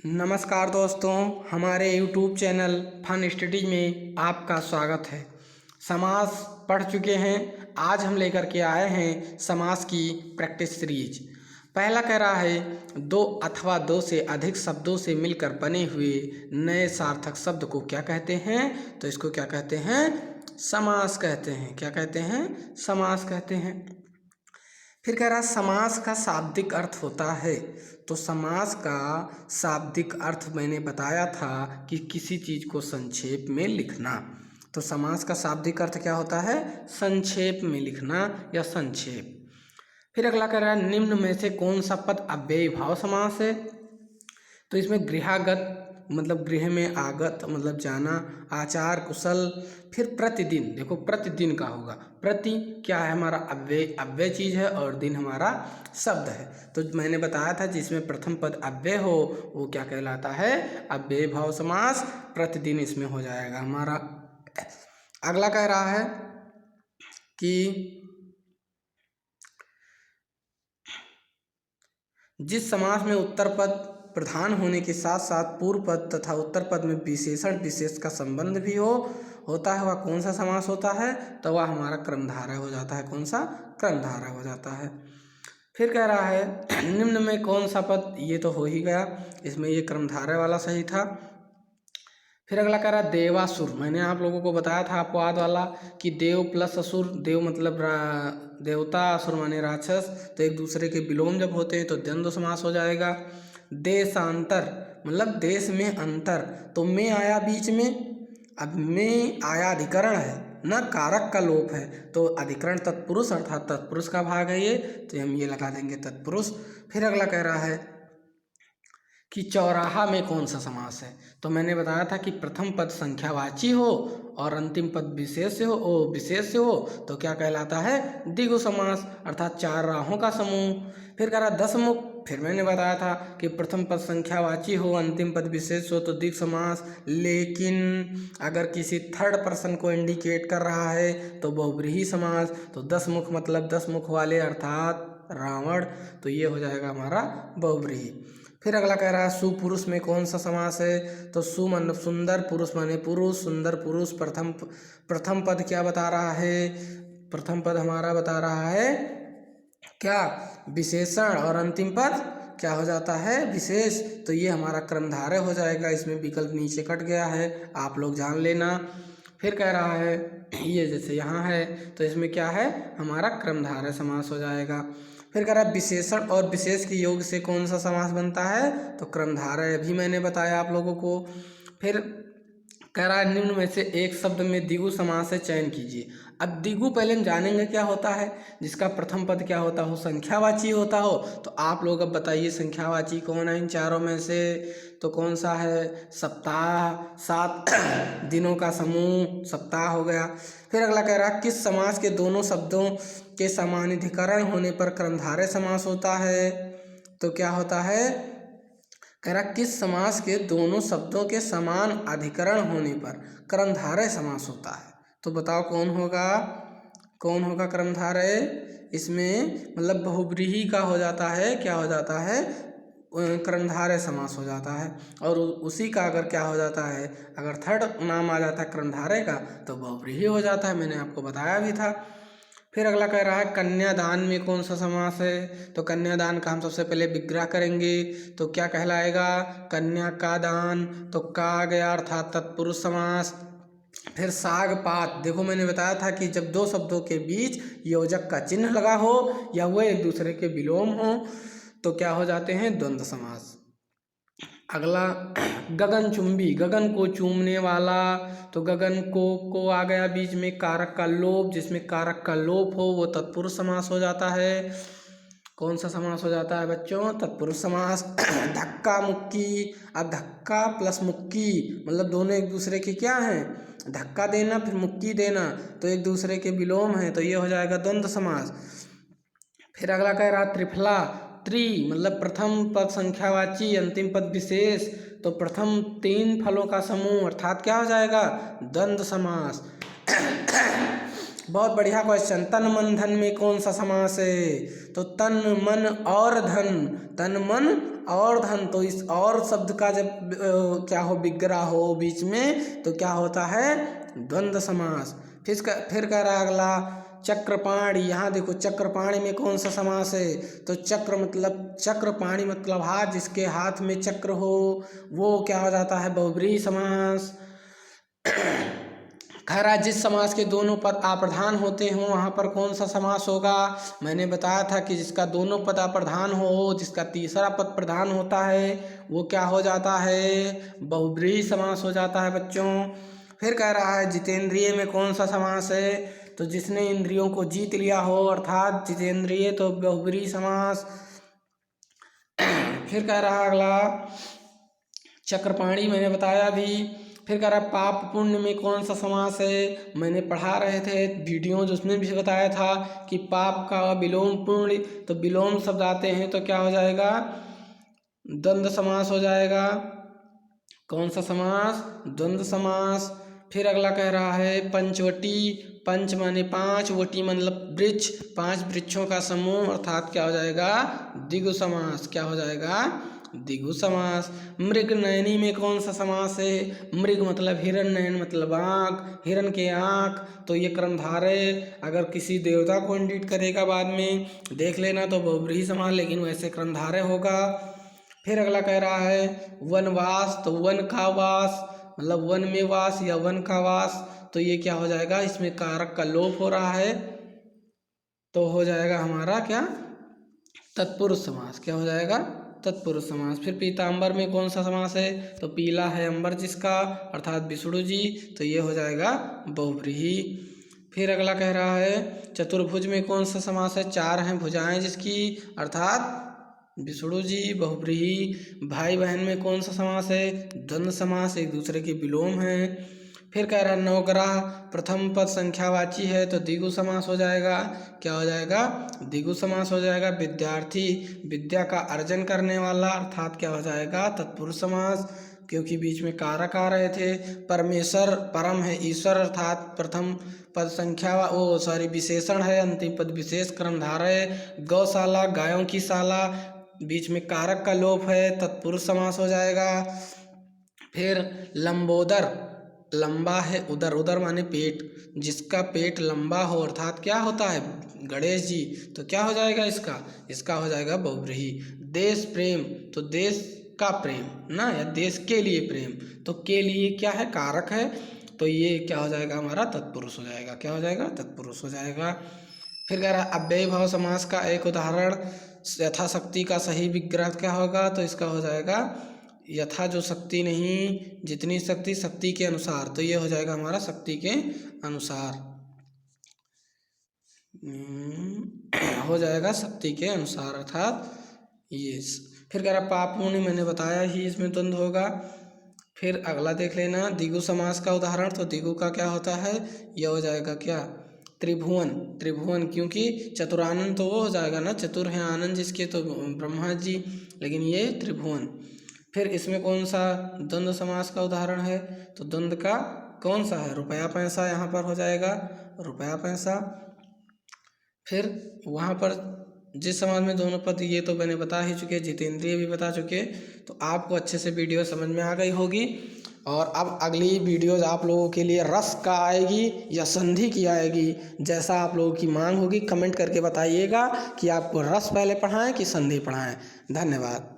नमस्कार दोस्तों, हमारे YouTube चैनल फन स्टडी में आपका स्वागत है। समास पढ़ चुके हैं। आज हम लेकर के आए हैं समास की प्रैक्टिस सीरीज। पहला कह रहा है दो अथवा दो से अधिक शब्दों से मिलकर बने हुए नए सार्थक शब्द को क्या कहते हैं? तो इसको क्या कहते हैं? समास कहते हैं। क्या कहते हैं? समास कहते हैं। फिर कह रहा समास का शाब्दिक अर्थ होता है। तो समास का शाब्दिक अर्थ मैंने बताया था कि किसी चीज़ को संक्षेप में लिखना। तो समास का शाब्दिक अर्थ क्या होता है? संक्षेप में लिखना या संक्षेप। फिर अगला कह रहा है निम्न में से कौन सा पद अव्ययी भाव समास है? तो इसमें गृहागत मतलब गृह में आगत मतलब जाना, आचार कुशल, फिर प्रतिदिन। देखो प्रतिदिन का होगा। प्रति क्या है? हमारा अव्यय चीज़ है और दिन हमारा शब्द है। तो मैंने बताया था जिसमें प्रथम पद अव्यय हो वो क्या कहलाता है? अव्ययी भाव समास। प्रतिदिन इसमें हो जाएगा हमारा। अगला कह रहा है कि जिस समास में उत्तर पद प्रधान होने के साथ साथ पूर्व पद तथा उत्तर पद में विशेषण विशेष का संबंध भी होता है वह कौन सा समास होता है? तो वह हमारा क्रमधारय हो जाता है। कौन सा? क्रमधारय हो जाता है। फिर कह रहा है निम्न में कौन सा पद? ये तो हो ही गया, इसमें ये क्रमधारय वाला सही था। फिर अगला कह रहा है देवासुर। मैंने आप लोगों को बताया था अपवाद वाला कि देव प्लस असुर, देव मतलब देवता, असुर माने राक्षस, तो एक दूसरे के विलोम जब होते हैं तो द्वंद्व समास हो जाएगा। देशांतर मतलब देश में अंतर, तो में आया बीच में। अब में आया अधिकरण है ना, कारक का लोप है, तो अधिकरण तत्पुरुष अर्थात तत्पुरुष का भाग है ये, तो हम ये लगा देंगे तत्पुरुष। फिर अगला कह रहा है कि चौराहा में कौन सा समास है? तो मैंने बताया था कि प्रथम पद संख्यावाची हो और अंतिम पद विशेष से हो तो क्या कहलाता है? द्विगु समास अर्थात चार राहों का समूह। फिर कह रहा दसमुख। फिर मैंने बताया था कि प्रथम पद संख्यावाची हो अंतिम पद विशेष हो तो द्विगु समास, लेकिन अगर किसी थर्ड पर्सन को इंडिकेट कर रहा है तो बहुव्रीहि समास। तो दसमुख मतलब 10 मुख वाले अर्थात रावण, तो ये हो जाएगा हमारा बहुव्रीहि। फिर अगला कह रहा है सुपुरुष में कौन सा समास है? तो सु मतलब सुंदर, पुरुष माने पुरुष, सुंदर पुरुष। प्रथम पद क्या बता रहा है? प्रथम पद हमारा बता रहा है क्या? विशेषण, और अंतिम पद क्या हो जाता है? विशेष। तो ये हमारा क्रमधारय हो जाएगा। इसमें विकल्प नीचे कट गया है, आप लोग जान लेना। फिर कह रहा है ये जैसे यहाँ है तो इसमें क्या है? हमारा क्रमधारय समास हो जाएगा। फिर कह रहा है विशेषण और विशेष के योग से कौन सा समास बनता है? तो क्रमधारय भी मैंने बताया आप लोगों को। फिर कह रहा है निम्न में से एक शब्द में द्विगु समास से चयन कीजिए। अब द्विगु पहले हम जानेंगे क्या होता है। जिसका प्रथम पद क्या होता हो? संख्यावाची होता हो। तो आप लोग अब बताइए संख्यावाची कौन है इन चारों में से? तो कौन सा है? सप्ताह, 7 दिनों का समूह, सप्ताह हो गया। फिर अगला कह रहा है किस समास के दोनों शब्दों के समानाधिकरण होने पर क्रमधारय समास होता है? तो क्या होता है? कह रहा किस समास के दोनों शब्दों के समान अधिकरण होने पर क्रमधारय समास होता है? तो बताओ कौन होगा? कौन होगा क्रमधारय? इसमें मतलब बहुव्रीहि का हो जाता है, क्या हो जाता है? क्रमधारय समास हो जाता है। और उसी का अगर क्या हो जाता है? अगर थर्ड नाम आ जाता है क्रमधारय का तो बहुव्रीहि हो जाता है। मैंने आपको बताया भी था। फिर अगला कह रहा है कन्यादान में कौन सा समास है? तो कन्यादान का हम सबसे पहले विग्रह करेंगे तो क्या कहलाएगा? कन्या का दान, तो का आ गया अर्थात तत्पुरुष समास। फिर सागपात, देखो मैंने बताया था कि जब दो शब्दों के बीच योजक का चिन्ह लगा हो या वह एक दूसरे के विलोम हो तो क्या हो जाते हैं? द्वंद्व समास। अगला गगनचुंबी, गगन को चूमने वाला, तो गगन को आ गया बीच में कारक का लोप, जिसमें कारक का लोप हो वो तत्पुरुष समास हो जाता है। कौन सा समास हो जाता है बच्चों? तत्पुरुष समास। धक्का मुक्की, अब धक्का प्लस मुक्की मतलब दोनों एक दूसरे के क्या हैं? धक्का देना फिर मुक्की देना, तो एक दूसरे के विलोम है, तो ये हो जाएगा द्वंद्व समास। फिर अगला कह रहा त्रिफला, त्रि मतलब प्रथम पद संख्यावाची अंतिम पद विशेष, तो प्रथम 3 फलों का समूह अर्थात क्या हो जाएगा? द्वंद्व समास। बहुत बढ़िया क्वेश्चन। तन मन धन में कौन सा समास है? तो तन मन और धन, तन मन और धन। तो इस और शब्द का जब क्या हो, विग्रह हो बीच में, तो क्या होता है? द्वंद्व समास। फिर कह रहा अगला चक्रपाणी। यहाँ देखो चक्रपाणी में कौन सा समास है? तो चक्रपाणी मतलब हाथ, जिसके हाथ में चक्र हो वो क्या हो जाता है? बहुब्रीहि समास। खैरा जिस समास के दोनों पद अप्रधान होते हों वहाँ पर कौन सा समास होगा? मैंने बताया था कि जिसका दोनों पद अप्रधान हो, जिसका तीसरा पद प्रधान होता है, वो क्या हो जाता है? बहुब्रीहि समास हो जाता है बच्चों। फिर कह रहा है जितेंद्रिय में कौन सा समास है? तो जिसने इंद्रियों को जीत लिया हो अर्थात जितेंद्रिय, तो बहुब्रीहि समास। फिर कह रहा अगला चक्रपाणी, मैंने बताया भी। फिर कह रहा पाप पुण्य में कौन सा समास है? मैंने पढ़ा रहे थे वीडियो, उसमें भी बताया था कि पाप का विलोम पुण्य, तो विलोम शब्द आते हैं तो क्या हो जाएगा? द्वंद्व समास हो जाएगा। कौन सा समास? द्वंद्व समास। फिर अगला कह रहा है पंचवटी। पंच माने पांच, वटी मतलब वृक्ष, 5 वृक्षों का समूह अर्थात क्या हो जाएगा? द्विगु समास। क्या हो जाएगा? द्विगु समास। मृग नयनी में कौन सा समास है? मृग मतलब हिरण, नयन मतलब आँख, हिरण के आँख, तो ये कर्मधारय। अगर किसी देवता को इंडिकेट करेगा बाद में देख लेना तो बहुब्रीहि समास, लेकिन वैसे कर्मधारय होगा। फिर अगला कह रहा है वनवास। तो वन का वास मतलब वन में वास या वन का वास, तो ये क्या हो जाएगा? इसमें कारक का लोप हो रहा है, तो हो जाएगा हमारा क्या? तत्पुरुष समास। क्या हो जाएगा? तत्पुरुष समास। फिर पीताम्बर में कौन सा समास है? तो पीला है अंबर जिसका अर्थात विष्णु जी, तो ये हो जाएगा बहुब्रीहि। फिर अगला कह रहा है चतुर्भुज में कौन सा समास है? 4 हैं भुजाएं जिसकी अर्थात विष्णु जी, बहुब्रीहि। भाई बहन में कौन सा समास है? द्वंद्व समास, एक दूसरे के विलोम है। फिर कह रहा है नवग्रह प्रथम पद संख्यावाची है तो द्विगु समास हो जाएगा। क्या हो जाएगा? द्विगु समास हो जाएगा। विद्यार्थी विद्या का अर्जन करने वाला अर्थात क्या हो जाएगा? तत्पुरुष समास, क्योंकि बीच में कारक आ रहे थे। परमेश्वर परम है ईश्वर अर्थात प्रथम पद संख्या विशेषण है, अंतिम पद विशेष कर्मधारय। गौशाला गायों की शाला, बीच में कारक का लोप है, तत्पुरुष समास हो जाएगा। फिर लंबोदर, लंबा है उदर, उदर माने पेट, जिसका पेट लंबा हो अर्थात क्या होता है? गणेश जी, तो क्या हो जाएगा इसका? इसका हो जाएगा बहुब्रीहि। देश प्रेम, तो देश का प्रेम ना, या देश के लिए प्रेम, तो के लिए क्या है? कारक है, तो ये क्या हो जाएगा? हमारा तत्पुरुष हो जाएगा। क्या हो जाएगा? तत्पुरुष हो जाएगा। फिर कह रहा है अव्ययी भाव समास का एक उदाहरण यथाशक्ति का सही विग्रह क्या होगा? तो इसका हो जाएगा यथा जो शक्ति नहीं, जितनी शक्ति, शक्ति के अनुसार, तो ये हो जाएगा हमारा शक्ति के अनुसार हो जाएगा, शक्ति के अनुसार अर्थात ये। फिर कह रहा पाप पुण्य, मैंने बताया ही इसमें द्वंद्व होगा। फिर अगला देख लेना द्विगु समास का उदाहरण, तो द्विगु का क्या होता है? यह हो जाएगा क्या? त्रिभुवन, त्रिभुवन, क्योंकि चतुरानंद तो वो हो जाएगा ना, चतुर है आनंद जिसके, तो ब्रह्मा जी, लेकिन ये त्रिभुवन। फिर इसमें कौन सा द्वंद्व समास का उदाहरण है? तो द्वंद्व का कौन सा है? रुपया पैसा, यहाँ पर हो जाएगा रुपया पैसा। फिर वहाँ पर जिस समास में दोनों पद, ये तो मैंने बता ही चुके, जितेंद्रिय भी बता चुके, तो आपको अच्छे से वीडियो समझ में आ गई होगी। और अब अगली वीडियोज आप लोगों के लिए रस का आएगी या संधि की आएगी, जैसा आप लोगों की मांग होगी कमेंट करके बताइएगा कि आपको रस पहले पढ़ाएं कि संधि पढ़ाएं। धन्यवाद।